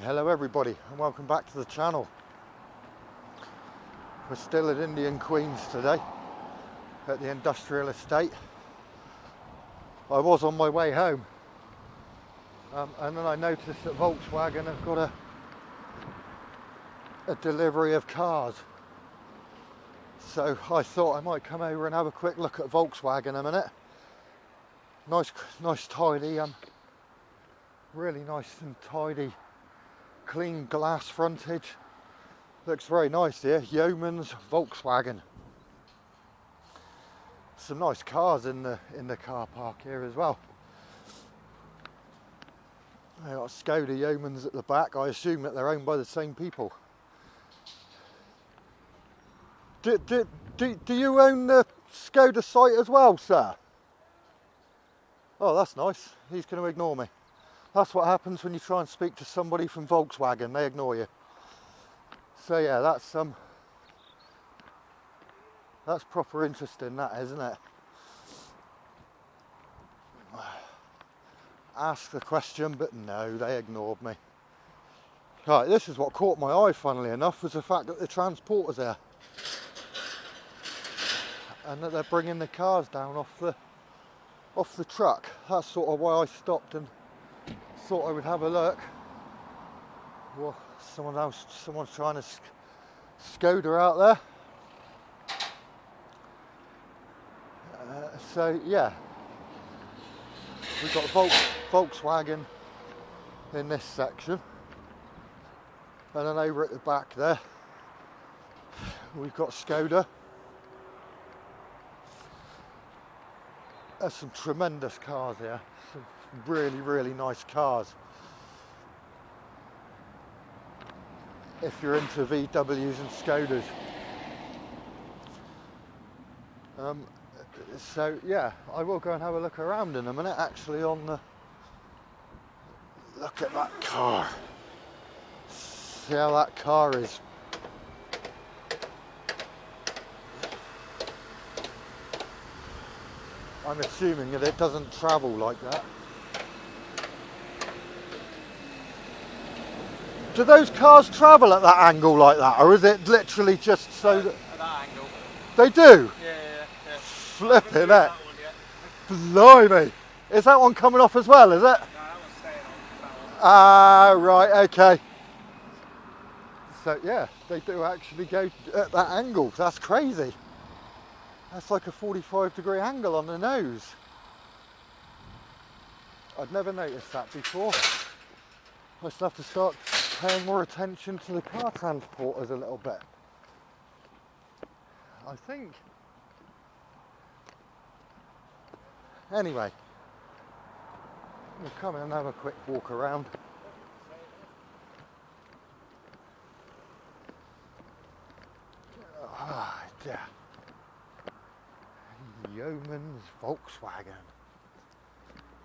Hello everybody and welcome back to the channel. We're still at Indian Queens today at the industrial estate. I was on my way home and then I noticed that Volkswagen have got a delivery of cars, so I thought I might come over and have a quick look at Volkswagen a minute. Nice tidy, really nice and tidy, clean glass frontage. Looks very nice here. Yeomans Volkswagen. Some nice cars in the car park here as well. They got Skoda Yeomans at the back. I assume that they're owned by the same people. Do you own the Skoda site as well, sir? Oh, that's nice. He's going to ignore me. That's what happens when you try and speak to somebody from Volkswagen. They ignore you. So yeah, that's proper interesting, that, isn't it? Asked the question, but no, they ignored me. Right, this is what caught my eye, funnily enough, was the fact that the transporter's there. And that they're bringing the cars down off the truck. That's sort of why I stopped and thought I would have a look. Well, someone's trying to Skoda out there. So yeah, we've got Volkswagen in this section, and then over at the back there we've got Skoda. There's some tremendous cars here, some really nice cars. If you're into VWs and Skodas. So yeah, I will go and have a look around in a minute, actually, on the... Look at that car. See how that car is. I'm assuming that it doesn't travel like that. Do those cars travel at that angle like that, or is it literally just so that... At that angle. They do? Yeah. Flipping it. Blimey. Is that one coming off as well, is it? No, that one's staying on. Ah, right, okay. So yeah, they do actually go at that angle. That's crazy. That's like a 45-degree angle on the nose. I'd never noticed that before. I just have to start paying more attention to the car transporters a little bit. I think. Anyway, we'll come in and have a quick walk around. Ah, yeah. Yeomans Volkswagen.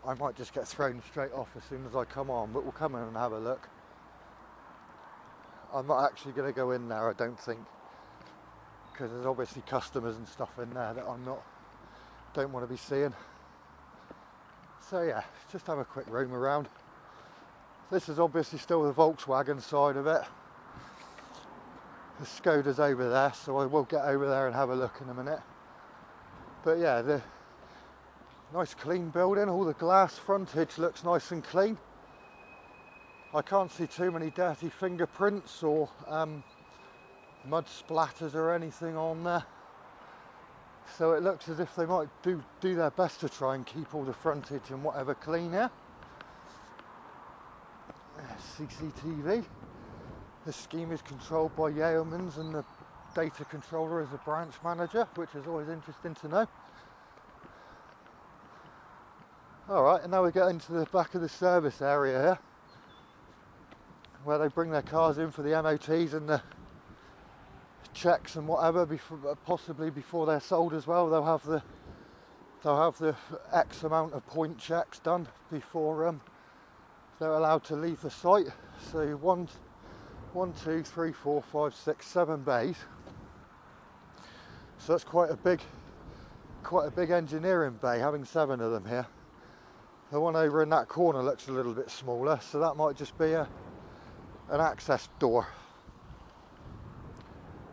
I might just get thrown straight off as soon as I come on, but we'll come in and have a look. I'm not actually going to go in there, I don't think, because there's obviously customers and stuff in there that don't want to be seeing. So yeah, just have a quick roam around. This is obviously still the Volkswagen side of it. The Skoda's over there, so I will get over there and have a look in a minute. But yeah, the nice clean building, all the glass frontage looks nice and clean. I can't see too many dirty fingerprints or mud splatters or anything on there. So it looks as if they might do their best to try and keep all the frontage and whatever clean here. CCTV. The scheme is controlled by Yeomans and the data controller is a branch manager, which is always interesting to know. Alright, and now we get into the back of the service area here, where they bring their cars in for the MOTs and the checks and whatever, possibly before they're sold as well. They'll have the X amount of point checks done before they're allowed to leave the site. So 1, 2, 3, 4, 5, 6, 7 bays. So that's quite a big engineering bay, having 7 of them here. The one over in that corner looks a little bit smaller, so that might just be a an access door.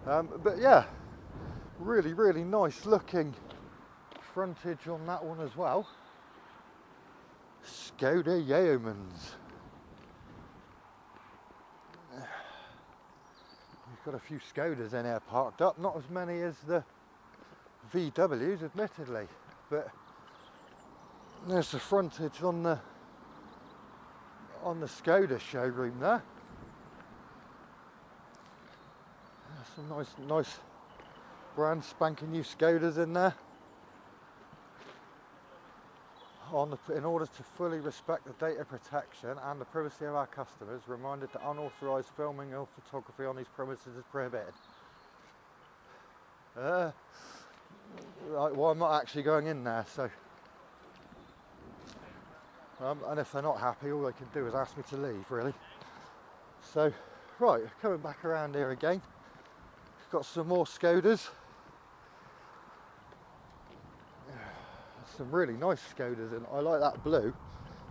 But yeah, really, really nice looking frontage on that one as well. Skoda Yeomans. We've got a few Skodas in here parked up, not as many as the VWs admittedly, but there's the frontage on the Skoda showroom there. There's some nice brand spanking new Skodas in there. In order to fully respect the data protection and the privacy of our customers, reminded that unauthorised filming or photography on these premises is prohibited. Right, well, I'm not actually going in there, so and if they're not happy, all they can do is ask me to leave, really. So, right, coming back around here again, got some more Skodas. Some really nice Skodas, and I like that blue.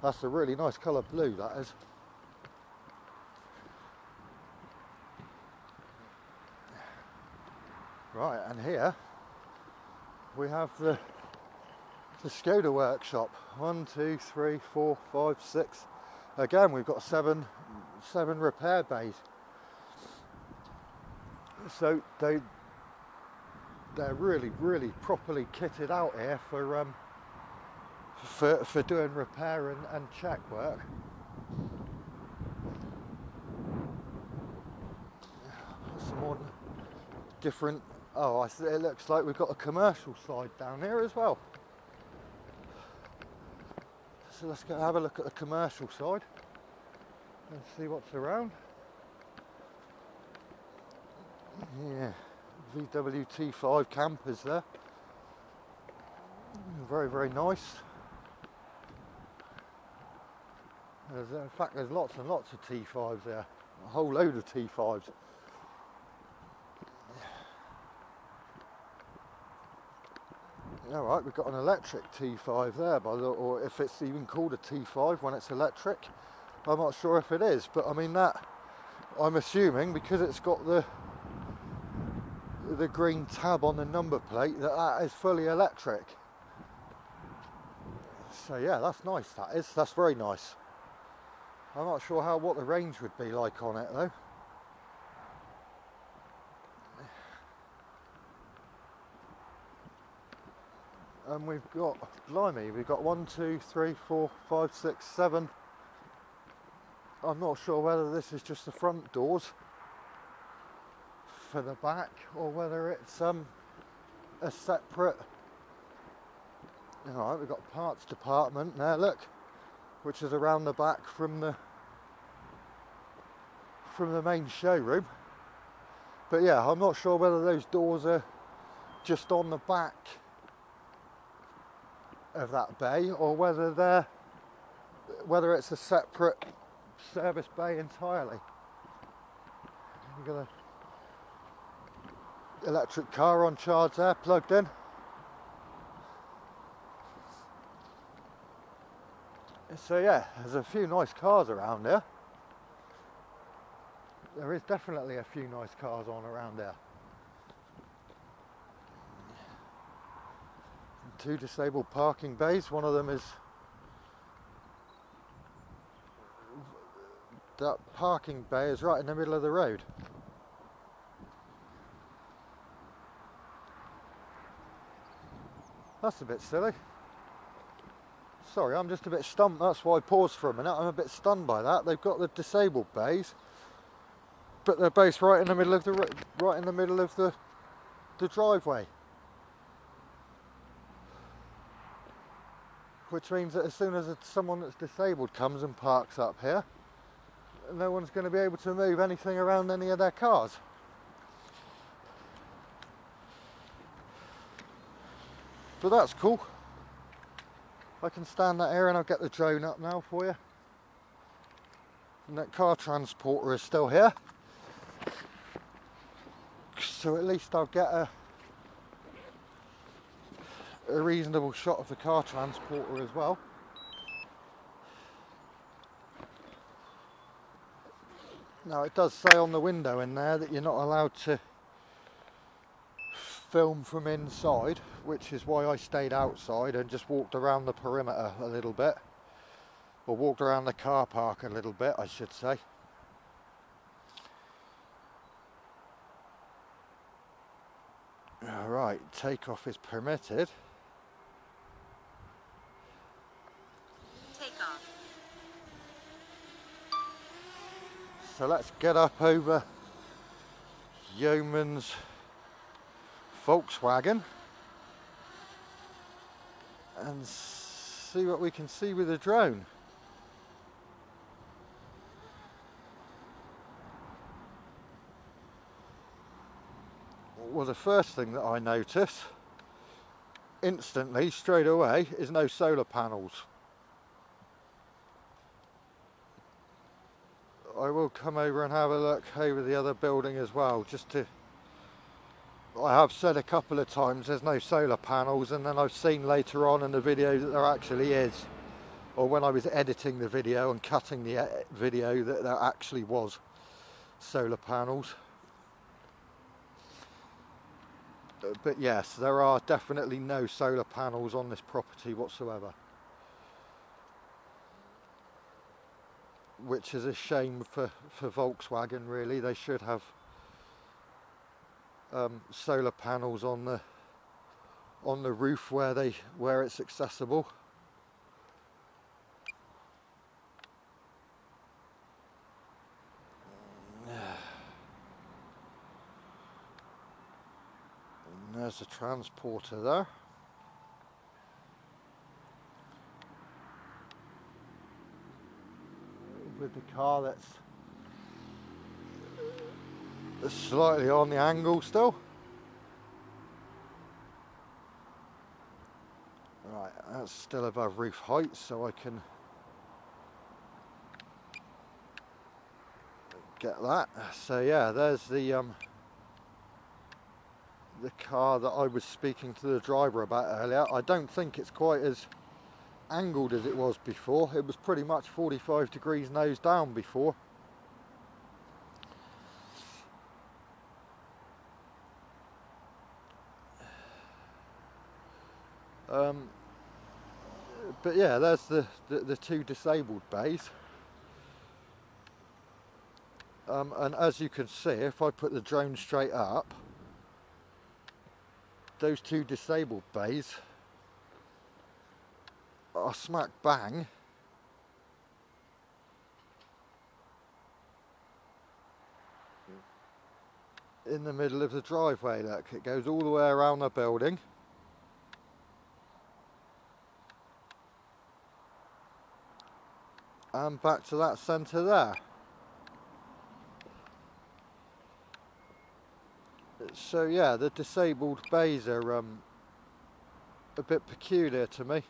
That's a really nice colour blue, that is. Right, and here we have the Skoda workshop. 1, 2, 3, 4, 5, 6. Again, we've got seven repair bays. So they're really, really properly kitted out here for doing repair and check work. Some more different. Oh, it looks like we've got a commercial side down here as well. So let's go have a look at the commercial side and see what's around. Yeah, VW T5 campers there. Very, very nice. In fact, there's lots and lots of T5s there. A whole load of T5s. Alright, we've got an electric T5 there, or if it's even called a T5 when it's electric. I'm not sure if it is, but I mean that, I'm assuming because it's got the green tab on the number plate that is fully electric. So yeah, that's nice, that's very nice. I'm not sure what the range would be like on it though. And we've got, blimey, we've got 1, 2, 3, 4, 5, 6, 7. I'm not sure whether this is just the front doors for the back or whether it's a separate. Alright, we've got a parts department there, look, which is around the back from the main showroom. But yeah, I'm not sure whether those doors are just on the back of that bay or whether it's a separate service bay entirely. We've got an electric car on charge there, plugged in. So yeah, there's a few nice cars around here. There is definitely a few nice cars on around there. 2 disabled parking bays. One of them is that parking bay is right in the middle of the road. That's a bit silly. Sorry, I'm just a bit stumped. That's why I paused for a minute. I'm a bit stunned by that. They've got the disabled bays, but they're both right in the middle of the driveway. Which means that as soon as someone that's disabled comes and parks up here, no one's going to be able to move anything around any of their cars. But that's cool. I can stand that here and I'll get the drone up now for you. And that car transporter is still here. So at least I'll get a reasonable shot of the car transporter as well. Now it does say on the window in there that you're not allowed to film from inside, which is why I stayed outside and just walked around the perimeter a little bit, or walked around the car park a little bit, I should say. Alright, takeoff is permitted. Takeoff. So let's get up over Yeomans Volkswagen and see what we can see with the drone. Well, the first thing that I notice instantly, straight away, is no solar panels. I will come over and have a look over the other building as well, just to... I have said a couple of times there's no solar panels, and then I've seen later on in the video that there actually is, or when I was editing the video and cutting the video, that there actually was solar panels. But yes, there are definitely no solar panels on this property whatsoever, which is a shame for Volkswagen, really. They should have solar panels on the roof where it's accessible. And there's a transporter there. With the car that's slightly on the angle still. Right, that's still above roof height, so I can get that. So yeah, there's the car that I was speaking to the driver about earlier. I don't think it's quite as angled as it was before. It was pretty much 45 degrees nose down before. But yeah, there's the two disabled bays. And as you can see, if I put the drone straight up, those two disabled bays are smack bang in the middle of the driveway. Look, it goes all the way around the building. And back to that centre there. So yeah, the disabled bays are a bit peculiar to me.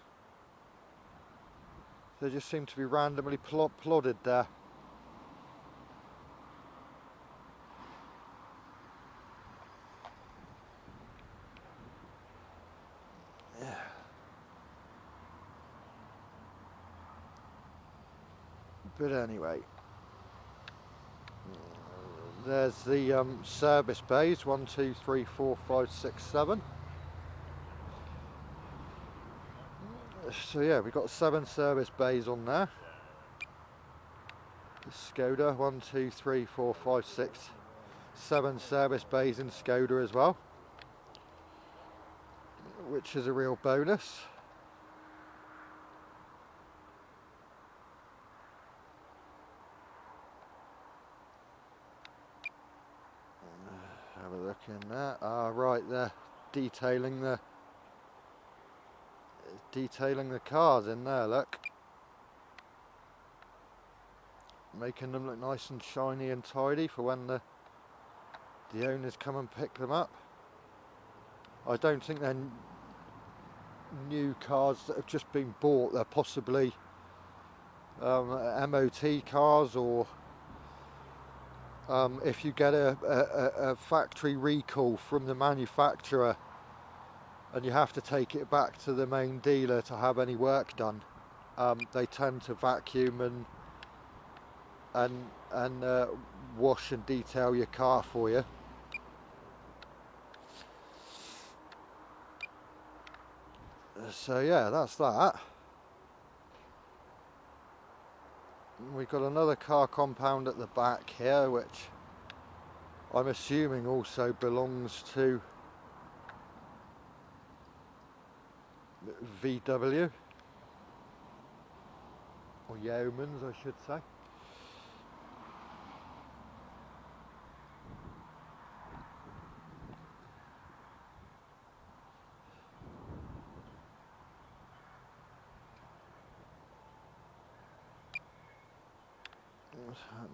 They just seem to be randomly plodded there. Yeah. But anyway, there's the service bays, 1, 2, 3, 4, 5, 6, 7. So yeah, we've got 7 service bays on there. The Skoda, 1, 2, 3, 4, 5, 6, 7 service bays in Skoda as well, which is a real bonus. Have a look in there. Ah, right, they're detailing the cars in there, look. Making them look nice and shiny and tidy for when the owners come and pick them up. I don't think they're new cars that have just been bought. They're possibly MOT cars, or if you get a factory recall from the manufacturer and you have to take it back to the main dealer to have any work done, they tend to vacuum and wash and detail your car for you. So yeah, that's that. We've got another car compound at the back here, which I'm assuming also belongs to VW, or Yeomans I should say.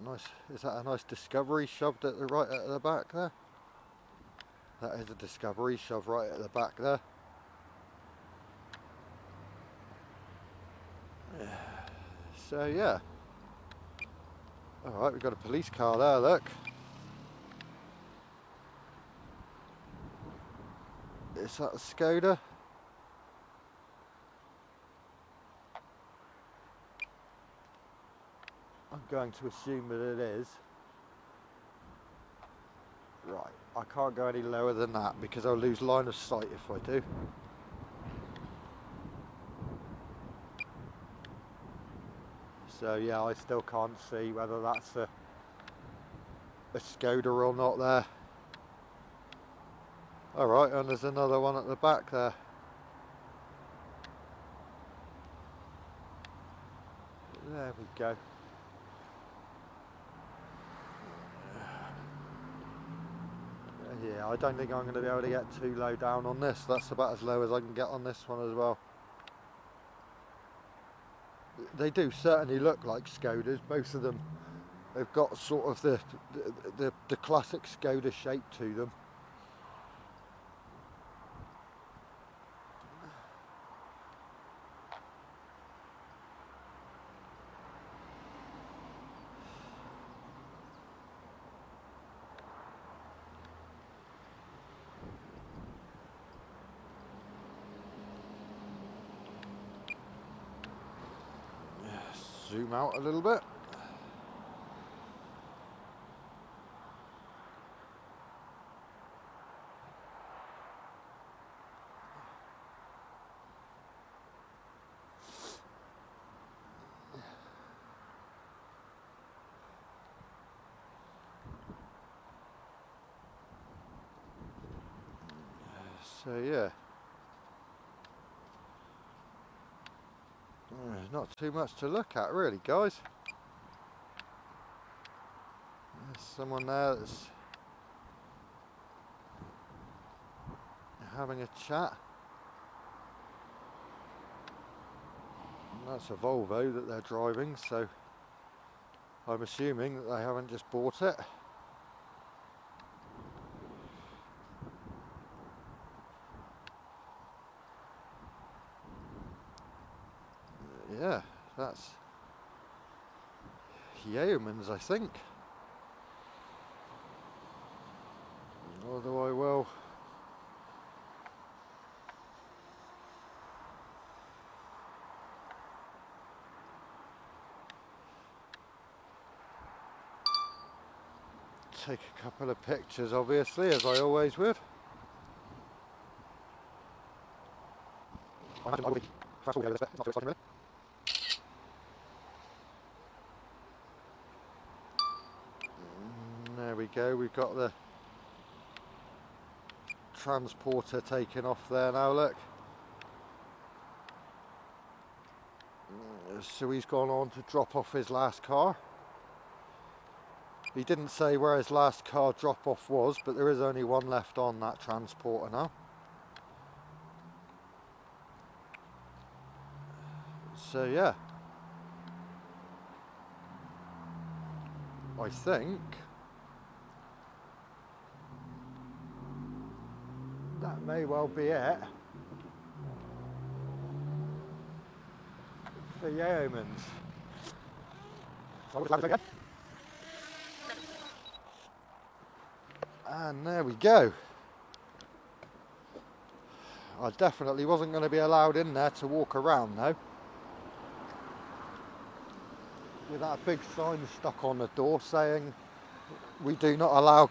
Nice. Is that a nice Discovery shoved at the right at the back there? That is a Discovery shoved right at the back there. So yeah. Alright, we've got a police car there, look. Is that a Skoda? I'm going to assume that it is. Right, I can't go any lower than that because I'll lose line of sight if I do. So yeah, I still can't see whether that's a Skoda or not there. Alright, and there's another one at the back there. There we go. Yeah, I don't think I'm going to be able to get too low down on this. That's about as low as I can get on this one as well. They do certainly look like Skodas. Both of them have got sort of the classic Skoda shape to them. Zoom out a little bit. So yeah. Not too much to look at really, guys. There's someone there that's having a chat. And that's a Volvo that they're driving, so I'm assuming that they haven't just bought it. Yeah, that's Yeomans, I think. Although I will take a couple of pictures, obviously, as I always would. There we go, we've got the transporter taking off there now, look. So he's gone on to drop off his last car. He didn't say where his last car drop off was, but there is only one left on that transporter now. So yeah, I think that may well be it for Yeomans. And there we go. I definitely wasn't going to be allowed in there to walk around though. With that big sign stuck on the door saying we do not allow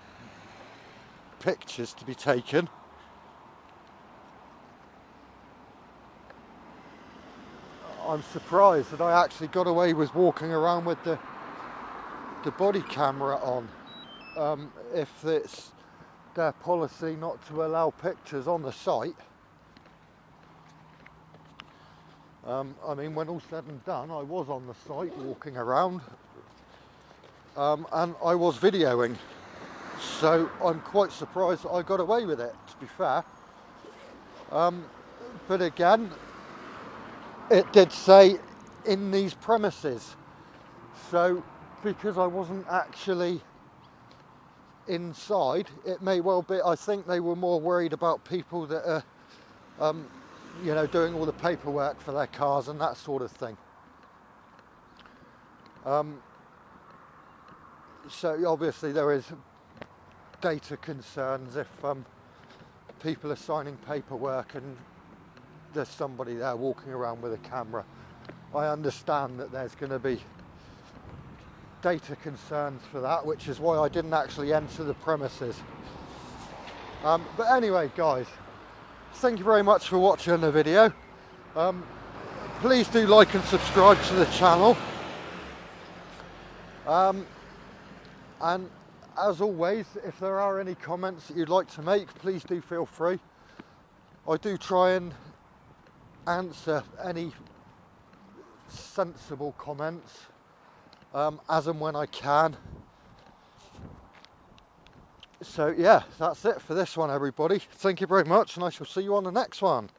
pictures to be taken. I'm surprised that I actually got away with walking around with the body camera on. If it's their policy not to allow pictures on the site. I mean, when all said and done, I was on the site walking around, and I was videoing, so I'm quite surprised that I got away with it, to be fair. But again, it did say in these premises, so because I wasn't actually inside, it may well be, I think they were more worried about people that are you know, doing all the paperwork for their cars and that sort of thing. So obviously there is data concerns if people are signing paperwork and there's somebody there walking around with a camera. I understand that there's going to be data concerns for that, which is why I didn't actually enter the premises. But anyway, guys, thank you very much for watching the video. Please do like and subscribe to the channel. And as always, if there are any comments that you'd like to make, please do feel free. I do try and answer any sensible comments as and when I can. So yeah, that's it for this one, everybody. Thank you very much, and I shall see you on the next one.